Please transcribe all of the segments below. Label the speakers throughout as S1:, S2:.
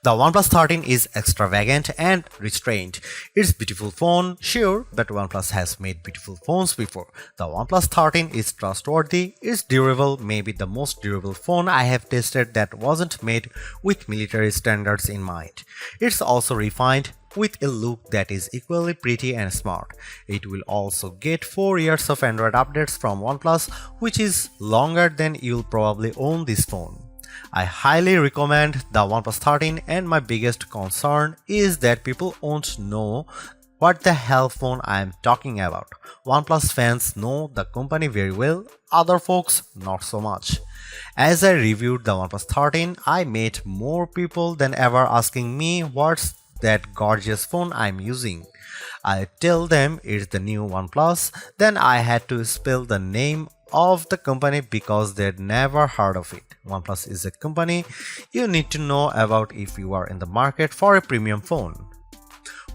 S1: The OnePlus 13 is extravagant and restrained. It's a beautiful phone, sure, but OnePlus has made beautiful phones before. The OnePlus 13 is trustworthy, it's durable, maybe the most durable phone I have tested that wasn't made with military standards in mind. It's also refined, with a look that is equally pretty and smart. It will also get 4 years of Android updates from OnePlus, which is longer than you'll probably own this phone. I highly recommend the OnePlus 13, and my biggest concern is that people won't know what the hell phone I am talking about. OnePlus fans know the company very well, other folks not so much. As I reviewed the OnePlus 13, I met more people than ever asking me what's that gorgeous phone I'm using. I tell them it's the new OnePlus, then I had to spell the name of the company because they'd never heard of it. OnePlus is a company you need to know about if you are in the market for a premium phone.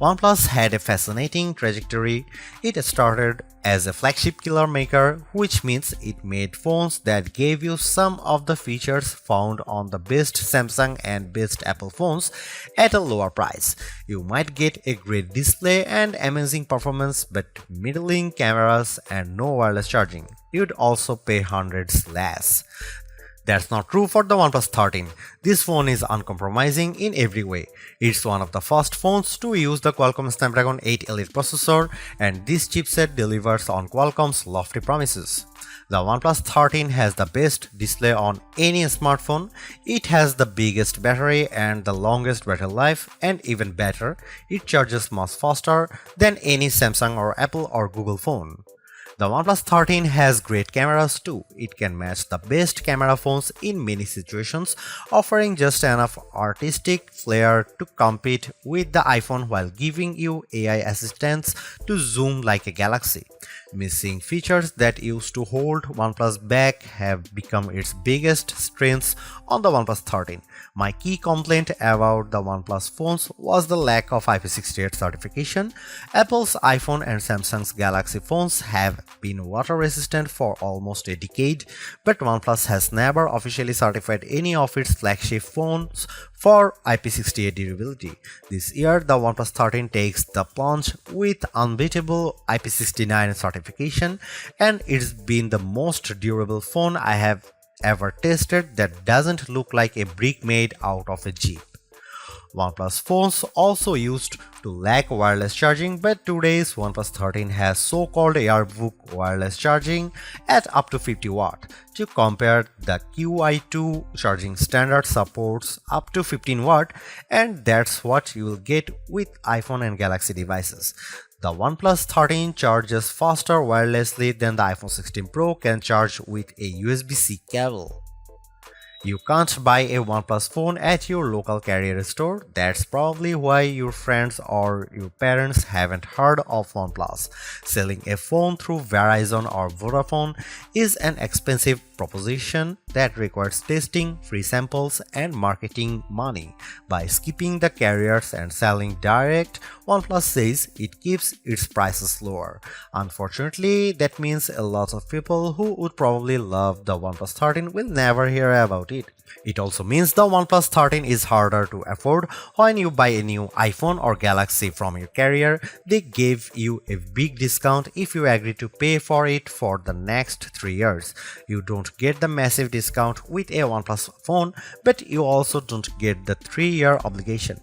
S1: OnePlus had a fascinating trajectory. It started as a flagship killer maker, which means it made phones that gave you some of the features found on the best Samsung and best Apple phones at a lower price. You might get a great display and amazing performance, but middling cameras and no wireless charging. You'd also pay hundreds less. That's not true for the OnePlus 13. This phone is uncompromising in every way. It's one of the first phones to use the Qualcomm Snapdragon 8 Elite processor, and this chipset delivers on Qualcomm's lofty promises. The OnePlus 13 has the best display on any smartphone. It has the biggest battery and the longest battery life, and even better, it charges much faster than any Samsung or Apple or Google phone. The OnePlus 13 has great cameras too. It can match the best camera phones in many situations, offering just enough artistic flair to compete with the iPhone while giving you AI assistants to zoom like a galaxy. Missing features that used to hold OnePlus back have become its biggest strengths on the OnePlus 13. My key complaint about the OnePlus phones was the lack of IP68 certification. Apple's iPhone and Samsung's Galaxy phones have been water resistant for almost a decade, but OnePlus has never officially certified any of its flagship phones for IP68 durability. This year, the OnePlus 13 takes the plunge with unbeatable IP69 certification, and it's been the most durable phone I have ever tested that doesn't look like a brick made out of a Jeep. OnePlus phones also used to lack wireless charging, but today's OnePlus 13 has so-called Airbook wireless charging at up to 50 watt. To compare, the QI2 charging standard supports up to 15 watt, and that's what you will get with iPhone and Galaxy devices. The OnePlus 13 charges faster wirelessly than the iPhone 16 Pro can charge with a USB-C cable. You can't buy a OnePlus phone at your local carrier store. That's probably why your friends or your parents haven't heard of OnePlus. Selling a phone through Verizon or Vodafone is an expensive proposition that requires testing, free samples, and marketing money. By skipping the carriers and selling direct, OnePlus says it keeps its prices lower. Unfortunately, that means a lot of people who would probably love the OnePlus 13 will never hear about it. It also means the OnePlus 13 is harder to afford. When you buy a new iPhone or Galaxy from your carrier, they give you a big discount if you agree to pay for it for the next 3 years. You don't get the massive discount with a OnePlus phone, but you also don't get the 3-year obligation.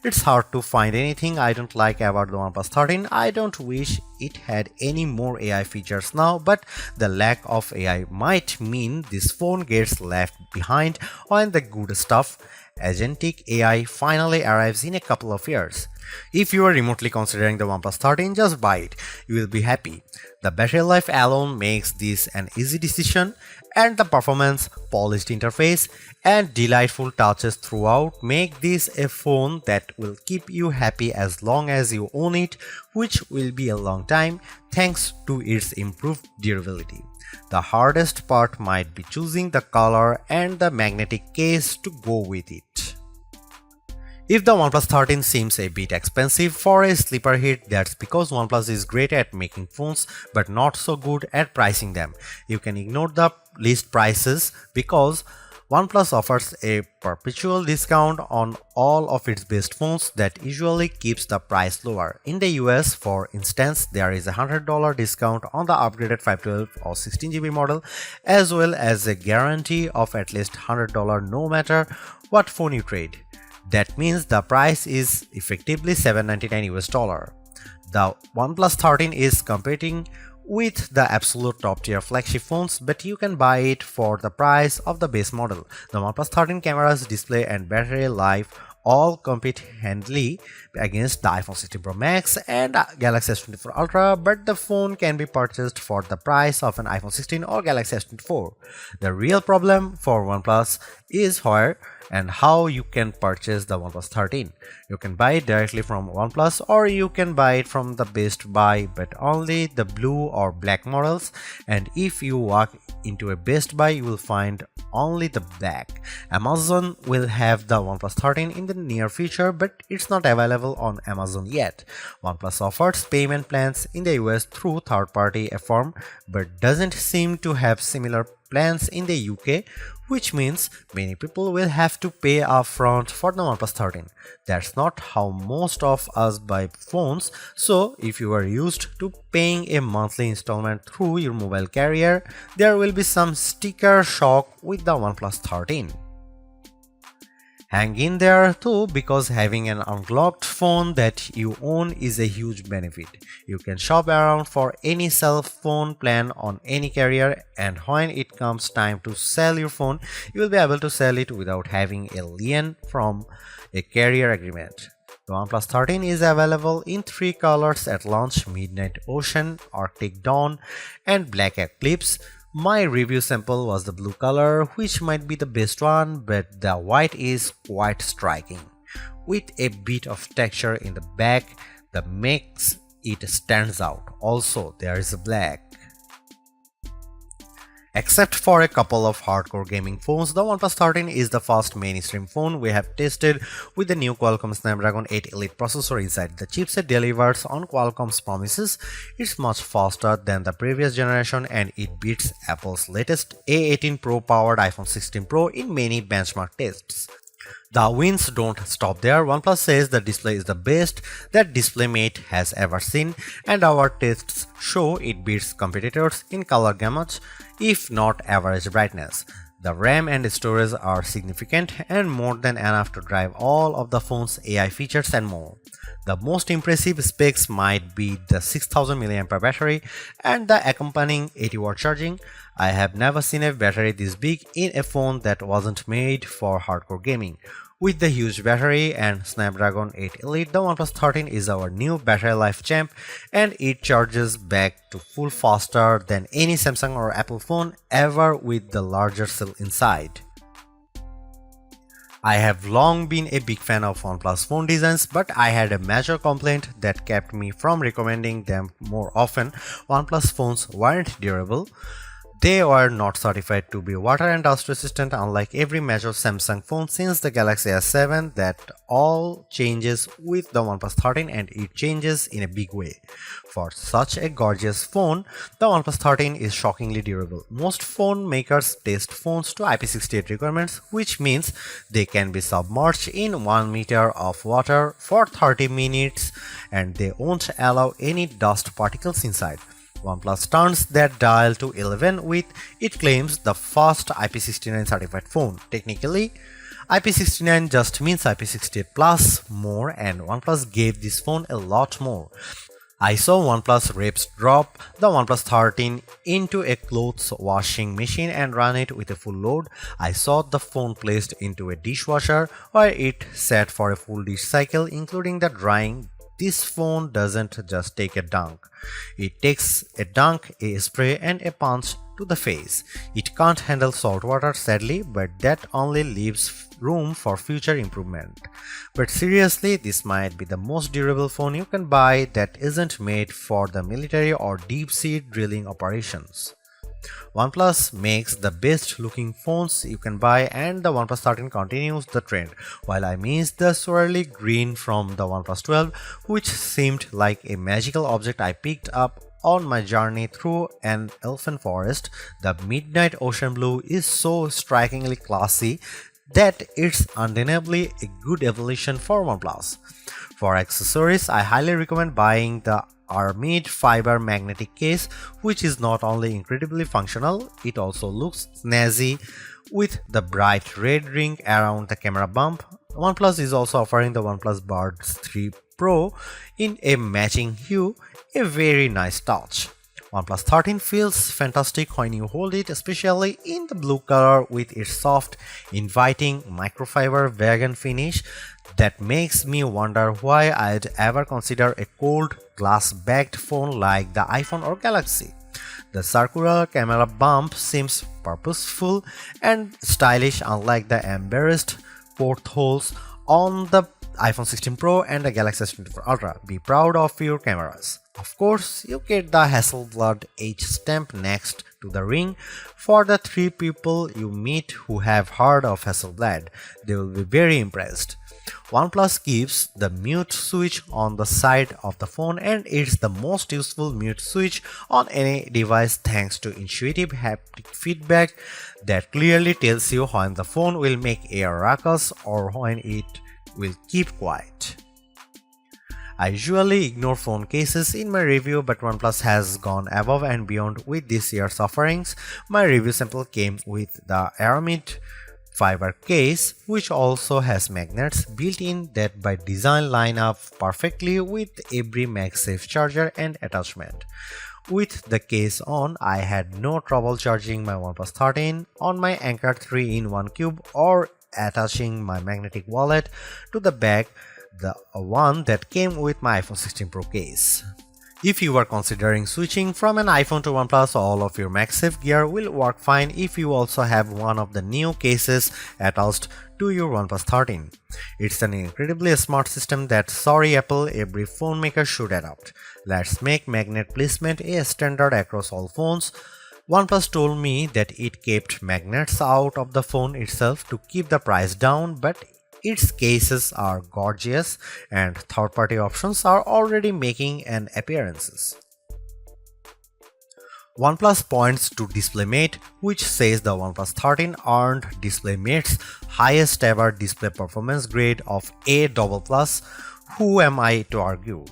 S1: It's hard to find anything I don't like about the OnePlus 13. I don't wish it had any more AI features now, but the lack of AI might mean this phone gets left behind when the good stuff, agentic AI, finally arrives in a couple of years. If you are remotely considering the OnePlus 13, just buy it. You will be happy. The battery life alone makes this an easy decision, and the performance, polished interface, and delightful touches throughout make this a phone that will keep you happy as long as you own it, which will be a long time thanks to its improved durability. The hardest part might be choosing the color and the magnetic case to go with it. If the OnePlus 13 seems a bit expensive for a sleeper hit, that's because OnePlus is great at making phones but not so good at pricing them. You can ignore the list prices because OnePlus offers a perpetual discount on all of its best phones that usually keeps the price lower. In the US, for instance, there is a $100 discount on the upgraded 512 or 16GB model, as well as a guarantee of at least $100 no matter what phone you trade. That means the price is effectively $799 US. The OnePlus 13 is competing with the absolute top tier flagship phones, but you can buy it for the price of the base model. The OnePlus 13 cameras, display and battery life all compete handily against the iPhone 16 Pro Max and Galaxy S24 Ultra, but the phone can be purchased for the price of an iPhone 16 or Galaxy S24. The real problem for OnePlus is where and how you can purchase the OnePlus 13. You can buy it directly from OnePlus, or you can buy it from the Best Buy, but only the blue or black models, and if you walk into a Best Buy you will find only the black. Amazon will have the OnePlus 13 in the near future, but it's not available on Amazon yet. OnePlus offers payment plans in the US through third-party firm, but doesn't seem to have similar plans in the UK, which means many people will have to pay upfront for the OnePlus 13. That's not how most of us buy phones, so if you are used to paying a monthly installment through your mobile carrier, there will be some sticker shock with the OnePlus 13. Hang in there too, because having an unlocked phone that you own is a huge benefit. You can shop around for any cell phone plan on any carrier, and when it comes time to sell your phone, you will be able to sell it without having a lien from a carrier agreement. The OnePlus 13 is available in 3 colors at launch: Midnight Ocean, Arctic Dawn, and Black Eclipse. My review sample was the blue color, which might be the best one, but the white is quite striking, with a bit of texture in the back that makes it stands out. Also, there is a black. Except for a couple of hardcore gaming phones, the OnePlus 13 is the first mainstream phone we have tested with the new Qualcomm Snapdragon 8 Elite processor inside. The chipset delivers on Qualcomm's promises. It's much faster than the previous generation, and it beats Apple's latest A18 Pro powered iPhone 16 Pro in many benchmark tests. The wins don't stop there. OnePlus says the display is the best that DisplayMate has ever seen, and our tests show it beats competitors in color gamut, if not average brightness. The RAM and storage are significant and more than enough to drive all of the phone's AI features and more. The most impressive specs might be the 6000 mAh battery and the accompanying 80-watt charging. I have never seen a battery this big in a phone that wasn't made for hardcore gaming. With the huge battery and Snapdragon 8 Elite, the OnePlus 13 is our new battery life champ, and it charges back to full faster than any Samsung or Apple phone ever with the larger cell inside. I have long been a big fan of OnePlus phone designs, but I had a major complaint that kept me from recommending them more often. OnePlus phones weren't durable. They were not certified to be water and dust resistant, unlike every major Samsung phone since the Galaxy S7. That all changes with the OnePlus 13, and it changes in a big way. For such a gorgeous phone, the OnePlus 13 is shockingly durable. Most phone makers test phones to IP68 requirements, which means they can be submerged in 1 meter of water for 30 minutes and they won't allow any dust particles inside. OnePlus turns that dial to 11 with, it claims, the first IP69 certified phone. Technically, IP69 just means IP68 plus more, and OnePlus gave this phone a lot more. I saw OnePlus reps drop the OnePlus 13 into a clothes washing machine and run it with a full load. I saw the phone placed into a dishwasher where it sat for a full dish cycle, including the drying. This phone doesn't just take a dunk. It takes a dunk, a spray, and a punch to the face. It can't handle salt water, sadly, but that only leaves room for future improvement. But seriously, this might be the most durable phone you can buy that isn't made for the military or deep-sea drilling operations. OnePlus makes the best looking phones you can buy, and the OnePlus 13 continues the trend, while I miss the swirly green from the OnePlus 12, which seemed like a magical object I picked up on my journey through an elfin forest. The midnight ocean blue is so strikingly classy that it's undeniably a good evolution for OnePlus. For accessories, I highly recommend buying the Armid fiber magnetic case, which is not only incredibly functional, it also looks snazzy with the bright red ring around the camera bump. OnePlus is also offering the OnePlus Buds 3 Pro in a matching hue, a very nice touch. OnePlus 13 feels fantastic when you hold it, especially in the blue color with its soft, inviting microfiber vegan finish that makes me wonder why I'd ever consider a cold glass-backed phone like the iPhone or Galaxy. The circular camera bump seems purposeful and stylish, unlike the embarrassed portholes on the iPhone 16 Pro and the Galaxy S24 Ultra. Be proud of your cameras. Of course, you get the Hasselblad H stamp next to the ring. For the 3 people you meet who have heard of Hasselblad, they will be very impressed. OnePlus gives the mute switch on the side of the phone, and it's the most useful mute switch on any device thanks to intuitive haptic feedback that clearly tells you when the phone will make a ruckus or when it will keep quiet. I usually ignore phone cases in my review, but OnePlus has gone above and beyond with this year's offerings. My review sample came with the Aramid fiber case, which also has magnets built in that by design line up perfectly with every MagSafe charger and attachment. With the case on, I had no trouble charging my OnePlus 13 on my Anker 3-in-1 cube or attaching my magnetic wallet to the bag, the one that came with my iPhone 16 Pro case. If you are considering switching from an iPhone to OnePlus, all of your MagSafe gear will work fine if you also have one of the new cases attached to your OnePlus 13. It's an incredibly smart system that, sorry Apple, every phone maker should adopt. Let's make magnet placement a standard across all phones. OnePlus told me that it kept magnets out of the phone itself to keep the price down, but its cases are gorgeous and third-party options are already making an appearance. OnePlus points to DisplayMate, which says the OnePlus 13 earned DisplayMate's highest ever display performance grade of A++. Who am I to argue?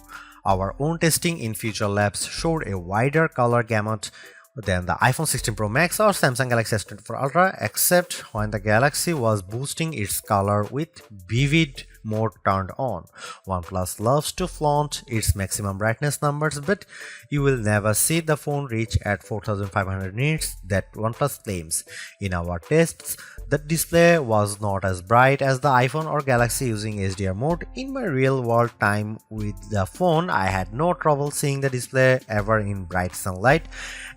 S1: Our own testing in Future Labs showed a wider color gamut than the iPhone 16 Pro Max or Samsung Galaxy S24 Ultra, except when the Galaxy was boosting its color with vivid mode turned on. OnePlus loves to flaunt its maximum brightness numbers, but you will never see the phone reach at 4500 nits that OnePlus claims. In our tests, the display was not as bright as the iPhone or Galaxy using HDR mode. In my real-world time with the phone, I had no trouble seeing the display ever in bright sunlight,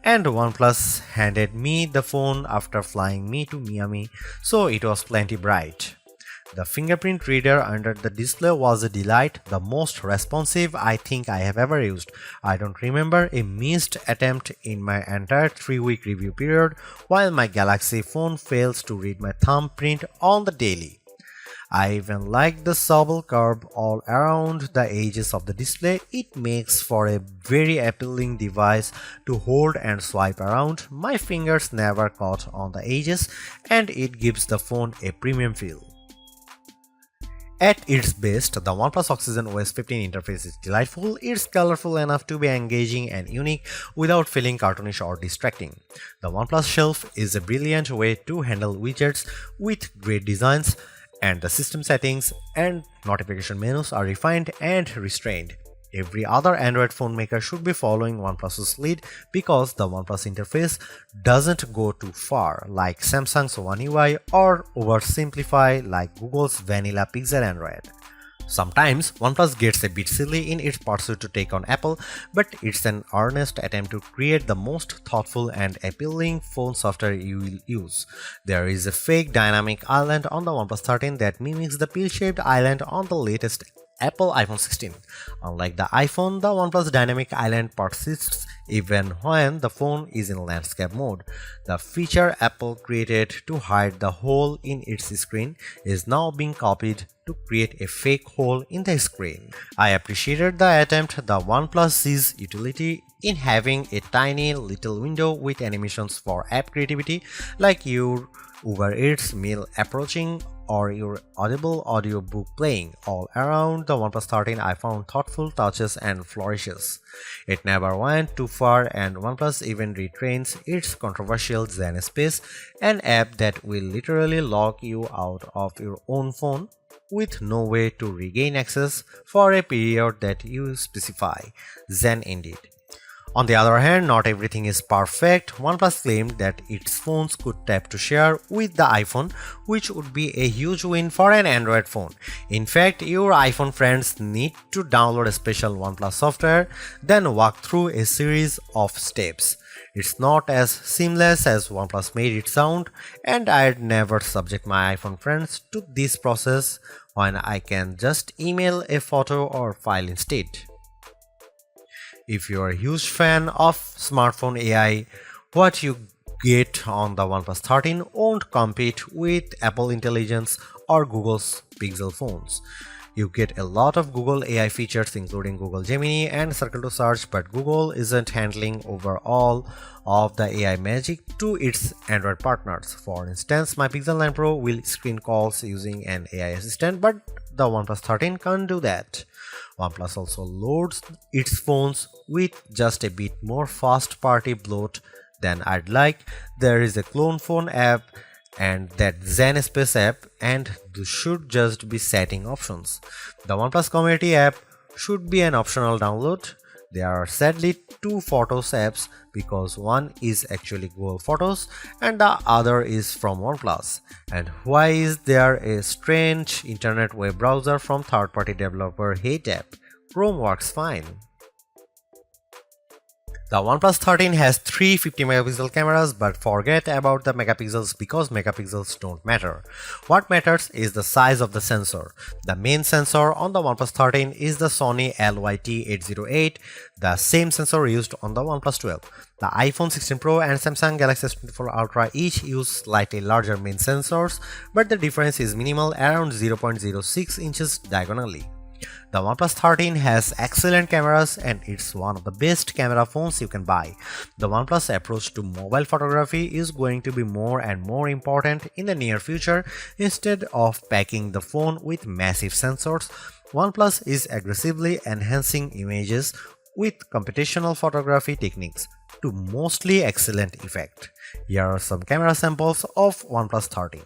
S1: and OnePlus handed me the phone after flying me to Miami, so it was plenty bright. The fingerprint reader under the display was a delight, the most responsive I think I have ever used. I don't remember a missed attempt in my entire 3-week review period, while my Galaxy phone fails to read my thumbprint on the daily. I even like the supple curve all around the edges of the display. It makes for a very appealing device to hold and swipe around. My fingers never caught on the edges, and it gives the phone a premium feel. At its best, the OnePlus Oxygen OS 15 interface is delightful. It's colorful enough to be engaging and unique without feeling cartoonish or distracting. The OnePlus Shelf is a brilliant way to handle widgets with great designs, and the system settings and notification menus are refined and restrained. Every other Android phone maker should be following OnePlus's lead because the OnePlus interface doesn't go too far like Samsung's One UI or oversimplify like Google's vanilla Pixel Android. Sometimes OnePlus gets a bit silly in its pursuit to take on Apple, but it's an earnest attempt to create the most thoughtful and appealing phone software you will use. There is a fake dynamic island on the OnePlus 13 that mimics the pill-shaped island on the latest Apple iPhone 16. Unlike the iPhone, the OnePlus Dynamic Island persists even when the phone is in landscape mode. The feature Apple created to hide the hole in its screen is now being copied to create a fake hole in the screen. I appreciated the attempt. The OnePlus sees utility in having a tiny little window with animations for app creativity, like your Uber Eats meal approaching or your Audible audiobook playing. All around the OnePlus 13 I found thoughtful touches and flourishes. It never went too far, and OnePlus even retrains its controversial Zen Space, an app that will literally lock you out of your own phone with no way to regain access for a period that you specify. Zen indeed. On the other hand, not everything is perfect. OnePlus claimed that its phones could tap to share with the iPhone, which would be a huge win for an Android phone. In fact, your iPhone friends need to download a special OnePlus software, then walk through a series of steps. It's not as seamless as OnePlus made it sound, and I'd never subject my iPhone friends to this process when I can just email a photo or file instead. If you're a huge fan of smartphone AI, what you get on the OnePlus 13 won't compete with Apple Intelligence or Google's Pixel phones. You get a lot of Google AI features including Google Gemini and Circle to Search, but Google isn't handling over all of the AI magic to its Android partners. For instance, my Pixel 9 Pro will screen calls using an AI assistant, but the OnePlus 13 can't do that. OnePlus also loads its phones with just a bit more first-party bloat than I'd like. There is a clone phone app and that Zen Space app, and those should just be setting options. The OnePlus Community app should be an optional download. There are sadly two Photos apps because one is actually Google Photos and the other is from OnePlus. And why is there a strange internet web browser from third-party developer Hate app? Chrome works fine. The OnePlus 13 has three 50-megapixel cameras, but forget about the megapixels because megapixels don't matter. What matters is the size of the sensor. The main sensor on the OnePlus 13 is the Sony LYT808, the same sensor used on the OnePlus 12. The iPhone 16 Pro and Samsung Galaxy S24 Ultra each use slightly larger main sensors, but the difference is minimal, around 0.06 inches diagonally. The OnePlus 13 has excellent cameras and it's one of the best camera phones you can buy. The OnePlus approach to mobile photography is going to be more and more important in the near future. Instead of packing the phone with massive sensors, OnePlus is aggressively enhancing images with computational photography techniques to mostly excellent effect. Here are some camera samples of OnePlus 13.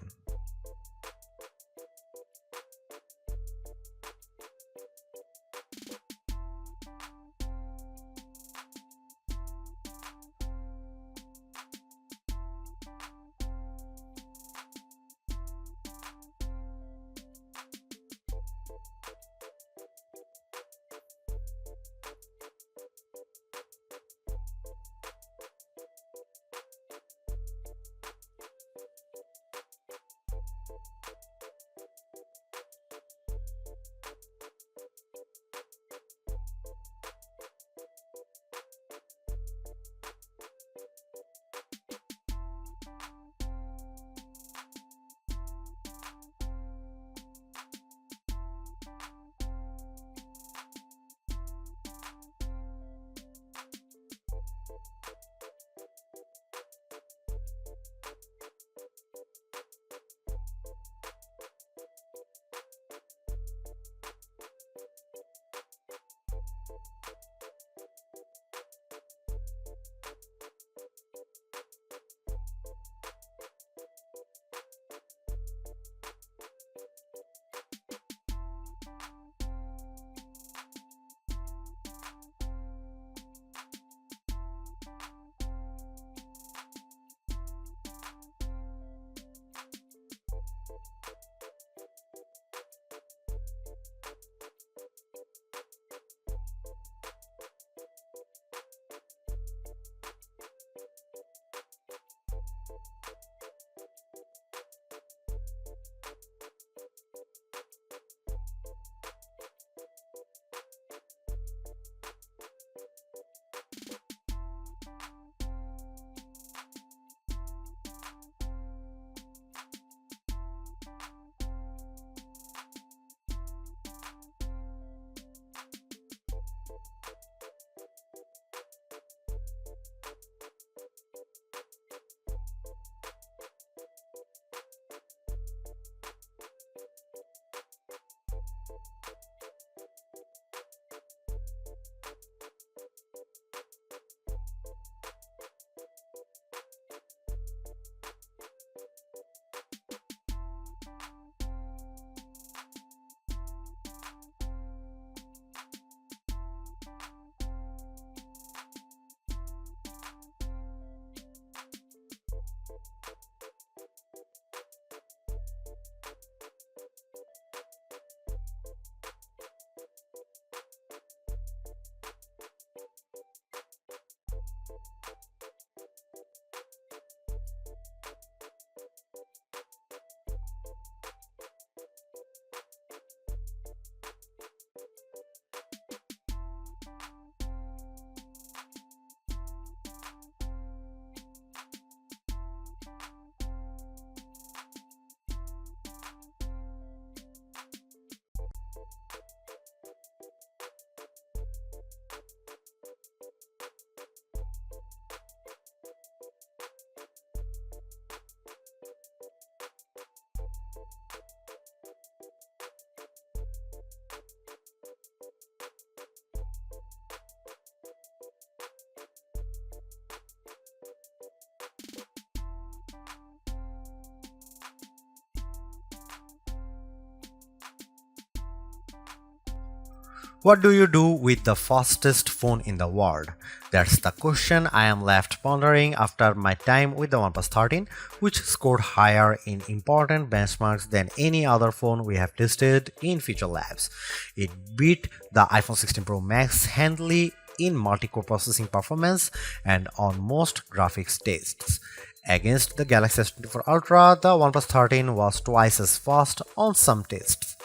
S1: What do you do with the fastest phone in the world? That's the question I am left pondering after my time with the OnePlus 13, which scored higher in important benchmarks than any other phone we have tested in Feature Labs. It beat the iPhone 16 Pro Max handily in multi-core processing performance and on most graphics tests. Against the Galaxy S24 Ultra, the OnePlus 13 was twice as fast on some tests.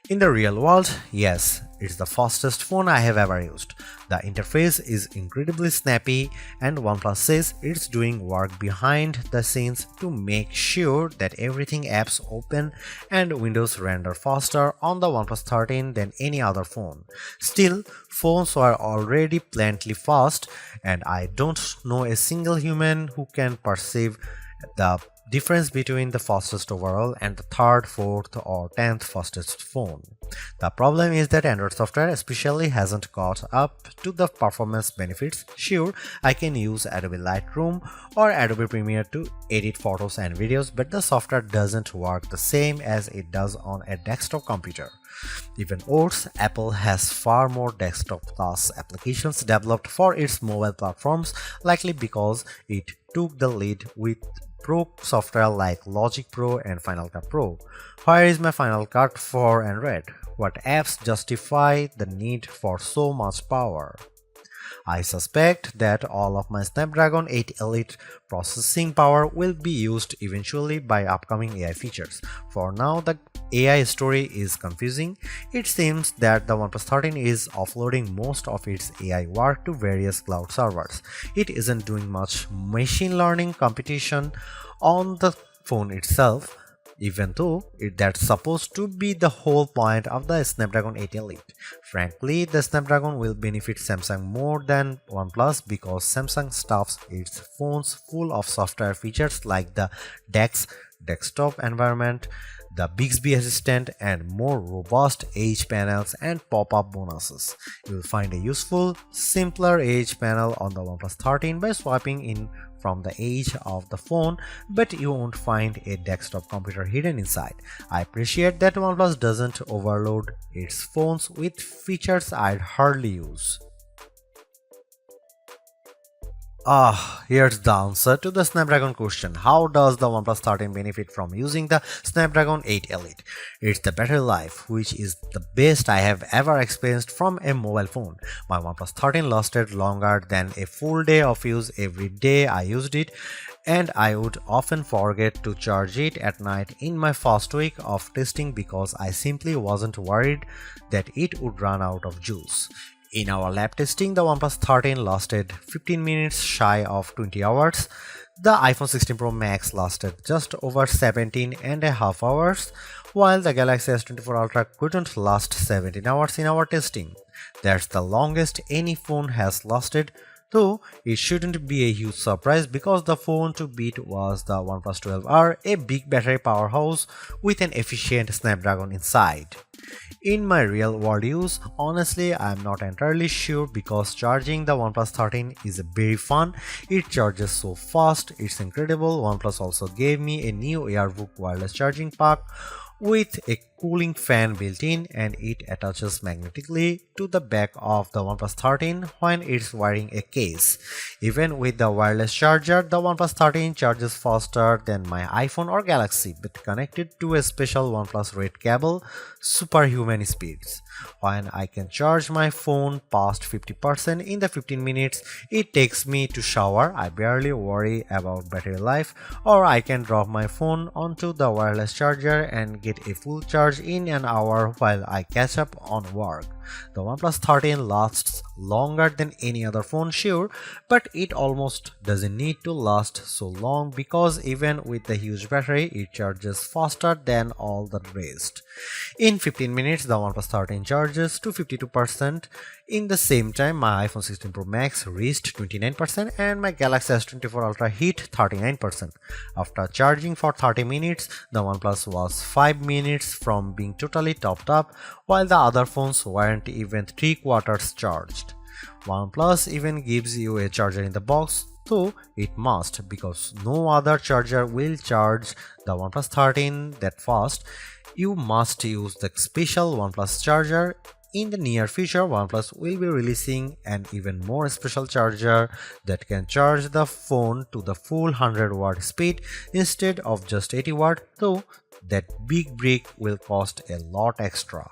S1: In the real world, yes, it's the fastest phone I have ever used. The interface is incredibly snappy, and OnePlus says it's doing work behind the scenes to make sure that everything apps open and Windows render faster on the OnePlus 13 than any other phone. Still, phones are already plenty fast, and I don't know a single human who can perceive the difference between the fastest overall and the third, fourth, or 10th fastest phone. The problem is that Android software especially hasn't caught up to the performance benefits. Sure, I can use Adobe Lightroom or Adobe Premiere to edit photos and videos, but the software doesn't work the same as it does on a desktop computer. Even worse, Apple has far more desktop-class applications developed for its mobile platforms, likely because it took the lead with Pro software like Logic Pro and Final Cut Pro. Where is my Final Cut for Android? What apps justify the need for so much power? I suspect that all of my Snapdragon 8 Elite processing power will be used eventually by upcoming AI features. For now, the AI story is confusing. It seems that the OnePlus 13 is offloading most of its AI work to various cloud servers. It isn't doing much machine learning computation on the phone itself, even though that's supposed to be the whole point of the Snapdragon 8 Elite. Frankly, the Snapdragon will benefit Samsung more than OnePlus because Samsung stuffs its phones full of software features like the DeX desktop environment, the Bixby Assistant, and more robust edge panels and pop-up bonuses. You'll find a useful, simpler edge panel on the OnePlus 13 by swiping in from the edge of the phone, but you won't find a desktop computer hidden inside. I appreciate that OnePlus doesn't overload its phones with features I'd hardly use. Here's the answer to the Snapdragon question. How does the OnePlus 13 benefit from using the Snapdragon 8 Elite? It's the battery life, which is the best I have ever experienced from a mobile phone. My OnePlus 13 lasted longer than a full day of use every day I used it, and I would often forget to charge it at night in my first week of testing because I simply wasn't worried that it would run out of juice. In our lab testing, the OnePlus 13 lasted 15 minutes shy of 20 hours. The iPhone 16 Pro Max lasted just over 17.5 hours, while the Galaxy S24 Ultra couldn't last 17 hours in our testing. That's the longest any phone has lasted, though it shouldn't be a huge surprise because the phone to beat was the OnePlus 12R, a big battery powerhouse with an efficient Snapdragon inside. In my real world use, honestly, I am not entirely sure because charging the OnePlus 13 is very fun. It charges so fast, it's incredible. OnePlus also gave me a new AirVook wireless charging pack with a cooling fan built in, and it attaches magnetically to the back of the OnePlus 13 when it's wearing a case. Even with the wireless charger, the OnePlus 13 charges faster than my iPhone or Galaxy, but connected to a special OnePlus Red cable, superhuman speeds. When I can charge my phone past 50% in the 15 minutes it takes me to shower, I barely worry about battery life, or I can drop my phone onto the wireless charger and get a full charge in an hour while I catch up on work. The OnePlus 13 lasts longer than any other phone, sure, but it almost doesn't need to last so long because even with the huge battery, it charges faster than all the rest. In 15 minutes, the OnePlus 13 charges to 52%. In the same time, my iPhone 16 Pro Max reached 29% and my Galaxy S24 Ultra hit 39%. After charging for 30 minutes, the OnePlus was 5 minutes from being totally topped up, while the other phones weren't even 3/4 charged. OnePlus even gives you a charger in the box, though it must, because no other charger will charge the OnePlus 13 that fast. You must use the special OnePlus charger In the near future, OnePlus will be releasing an even more special charger that can charge the phone to the full 100-watt speed instead of just 80 watt, though that big brick will cost a lot extra.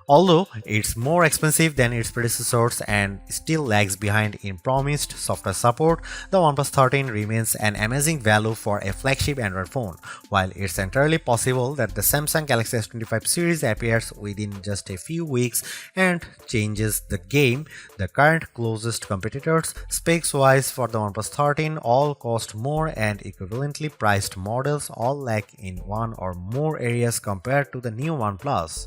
S1: Although it's more expensive than its predecessors and still lags behind in promised software support, the OnePlus 13 remains an amazing value for a flagship Android phone. While it's entirely possible that the Samsung Galaxy S25 series appears within just a few weeks and changes the game, the current closest competitors, specs-wise for the OnePlus 13, all cost more and equivalently priced models all lack in one or more areas compared to the new OnePlus.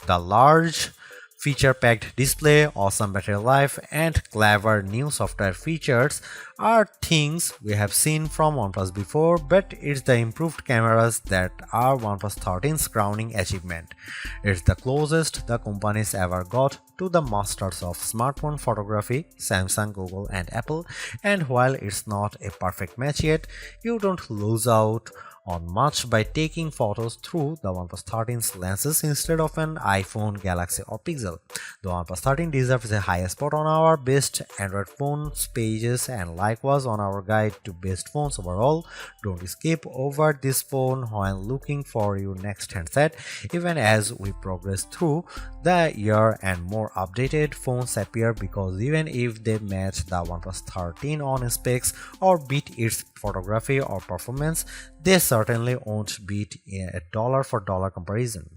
S1: The large feature-packed display, awesome battery life, and clever new software features are things we have seen from OnePlus before, but it's the improved cameras that are OnePlus 13's crowning achievement. It's the closest the companies ever got to the masters of smartphone photography, Samsung, Google, and Apple, and while it's not a perfect match yet, you don't lose out on much by taking photos through the OnePlus 13's lenses instead of an iPhone, Galaxy, or Pixel. The OnePlus 13 deserves a high spot on our best Android phones pages and likewise on our guide to best phones overall. Don't skip over this phone while looking for your next handset, even as we progress through the year and more updated phones appear, because even if they match the OnePlus 13 on specs or beat its photography or performance, they certainly won't beat a dollar for dollar comparison.